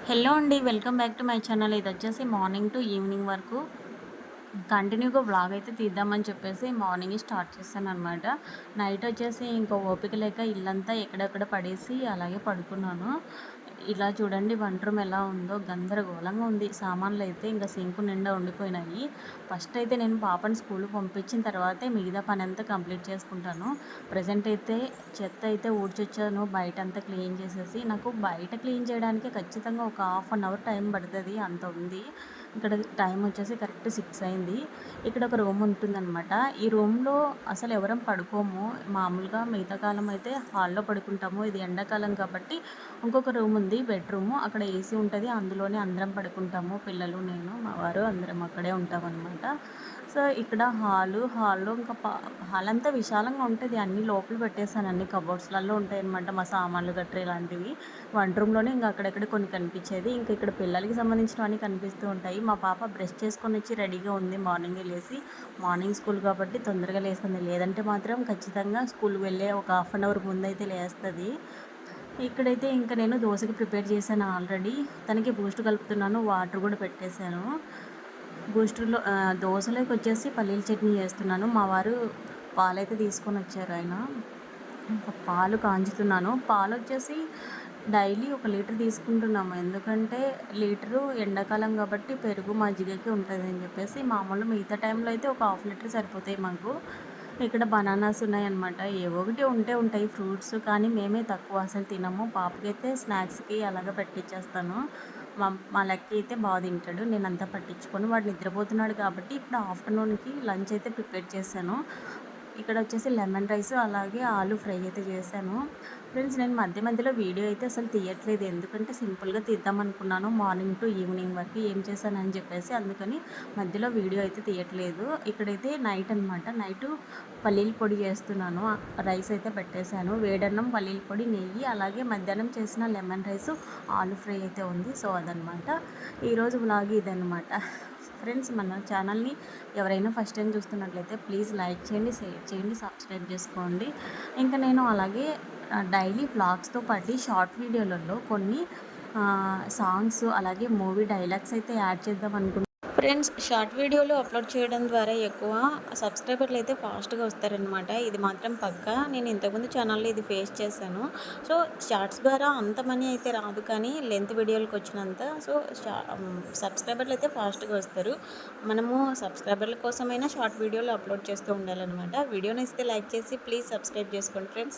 Hello అండి. Welcome back to my channel. ఇదొచ్చేసి morning to evening వరకు కంటిన్యూగా వ్లాగ్ అయితే తీద్దామని చెప్పేసి మార్నింగే స్టార్ట్ చేశాననమాట. నైట్ వచ్చేసి ఇంకో ఓపిక లేక ఇల్లంతా ఎక్కడెక్కడ పడేసి అలాగే పడుకున్నాను. ఇలా చూడండి వంట రూమ్ ఎలా ఉందో గందరగోళంగా ఉంది. సామాన్లయితే ఇంకా సింక్ నిండా ఉండిపోయినాయి. ఫస్ట్ అయితే నేను పాపని స్కూల్‌కి పంపించిన తర్వాతే మిగతా పనంతా కంప్లీట్ చేసుకుంటాను. ప్రెజెంట్ అయితే చెత్త అయితే ఊడ్చొచ్చాను. బయటంతా క్లీన్ చేసేసి నాకు బయట క్లీన్ చేయడానికే ఖచ్చితంగా ఒక హాఫ్ అన్ అవర్ టైం పడతది. అంత ఉంది. ఇక్కడ టైం వచ్చేసి కరెక్ట్ 6 అయింది. ఇక్కడ ఒక రూమ్ ఉంటుందనమాట. ఈ రూమ్‌లో అసలు ఎవరం పడుకోము. మామూలుగా మిగతా కాలం అయితే హాల్‌లో పడుకుంటాము. ఇది ఎండాకాలం కాబట్టి ఇంకొక రూమ్ ఉంది బెడ్‌రూము. అక్కడ ఏసీ ఉంటది. అందులోనే అందరం పడుకుంటాము. పిల్లలు, నేను, మా వారు అందరం అక్కడే ఉంటామనమాట. సో, ఇక్కడ హాల్‌లో ఇంకా హాల్ అంతా విశాలంగా ఉంటది. అన్నీ లోపల పెట్టేసాను. అన్ని కబోర్డ్స్‌లలో ఉంటాయన్నమాట. మా సామాన్లు గట్రా ఇలాంటివి. వంట రూమ్‌లోనే ఇంక అక్కడక్కడ కొన్ని కనిపించేది. ఇంక ఇక్కడ పిల్లలకి సంబంధించినవన్నీ కనిపిస్తూ ఉంటాయి. మా పాప బ్రష్ చేసుకొనొచ్చి రెడీగా ఉంది మార్నింగే లేసి. మార్నింగ్ స్కూల్ కాబట్టి తొందరగా లేస్తుంది. లేదంటే మాత్రం ఖచ్చితంగా స్కూల్‌కి వెళ్ళే ఒక హాఫ్ అన్ అవర్ ముందైతే లేస్తది. ఇక్కడైతే ఇంక నేను దోసకి ప్రిపేర్ చేశాను ఆల్రెడీ. తనకి బూస్ట్ కలుపుతున్నాను. వాటర్ కూడా పెట్టేశాను. దోసలోకొచ్చేసి పల్లీల చట్నీ చేస్తున్నాను. మా వారు పాలైతే తీసుకొనొచ్చారు ఆయన. ఇంకా పాలు కాంచుతున్నాను. పాలొచ్చేసి డైలీ 1 లీటర్ తీసుకుంటున్నాము. ఎందుకంటే లీటరు ఎండాకాలం కాబట్టి పెరుగు, మజ్జిగకి ఉంటదని చెప్పేసి మామూలుగా మిగతా టైంలో అయితే ఒక హాఫ్ లీటర్ సరిపోతాయి మాకు. ఇక్కడ బనానాస్ ఉన్నాయన్నమాట. ఏవో ఒకటి ఉంటే ఉంటాయి ఫ్రూట్స్. కానీ మేమే తక్కువ అసలు తినము. పాపకైతే స్నాక్స్‌కి అలాగా పెట్టిచ్చేస్తాను. మా మా లక్కీ అయితే తింటాడు. నేనంతా పట్టించుకోను. వాడు నిద్రపోతున్నాడు కాబట్టి ఇప్పుడు ఆఫ్టర్‌నూన్‌కి లంచ్ అయితే ప్రిపేర్ చేశాను. ఇక్కడ వచ్చేసి లెమన్ రైస్ అలాగే ఆలు ఫ్రై అయితే చేశాను. ఫ్రెండ్స్ నేను మధ్య మధ్యలో వీడియో అయితే అసలు తీయట్లేదు. ఎందుకంటే సింపుల్‌గా తీద్దాం అనుకున్నాను. మార్నింగ్ టు ఈవినింగ్ వరకు ఏం చేశానని చెప్పేసి అందుకని మధ్యలో వీడియో అయితే తీయట్లేదు. ఇక్కడైతే నైట్ అనమాట. నైటు పల్లీల పొడి చేస్తున్నాను. రైస్ అయితే పెట్టేశాను. వేడన్నం, పల్లీల పొడి, నెయ్యి అలాగే మధ్యాహ్నం చేసిన లెమన్ రైసు, ఆలు ఫ్రై అయితే ఉంది. సో, అదనమాట. ఈరోజు వ్లాగ్ ఇదనమాట. ఫ్రెండ్స్ మన ఛానల్ని ఎవరైనా ఫస్ట్ టైం చూస్తున్నట్లయితే ప్లీజ్ లైక్ చేయండి, షేర్ చేయండి, సబ్స్క్రైబ్ చేసుకోండి. ఇంకా నేను అలాగే డైలీ వ్లాగ్స్తో పాటు షార్ట్ వీడియోలలో కొన్ని సాంగ్స్ అలాగే మూవీ డైలాగ్స్ అయితే యాడ్ చేద్దాం అనుకుంటున్నాను. ఫ్రెండ్స్ షార్ట్ వీడియోలు అప్లోడ్ చేయడం ద్వారా ఎక్కువ సబ్స్క్రైబర్లు అయితే ఫాస్ట్గా వస్తారనమాట. ఇది మాత్రం పక్కా. నేను ఇంతకుముందు ఛానల్లో ఇది ఫేస్ చేశాను. సో, షార్ట్స్ ద్వారా అంత మనీ అయితే రాదు కానీ లెంత్ వీడియోలకు వచ్చినంత సో సబ్స్క్రైబర్లు అయితే ఫాస్ట్గా వస్తారు. మనము సబ్స్క్రైబర్ల కోసమైనా షార్ట్ వీడియోలు అప్లోడ్ చేస్తూ ఉండాలన్నమాట. వీడియోని ఇస్తే లైక్ చేసి ప్లీజ్ సబ్స్క్రైబ్ చేసుకోండి ఫ్రెండ్స్.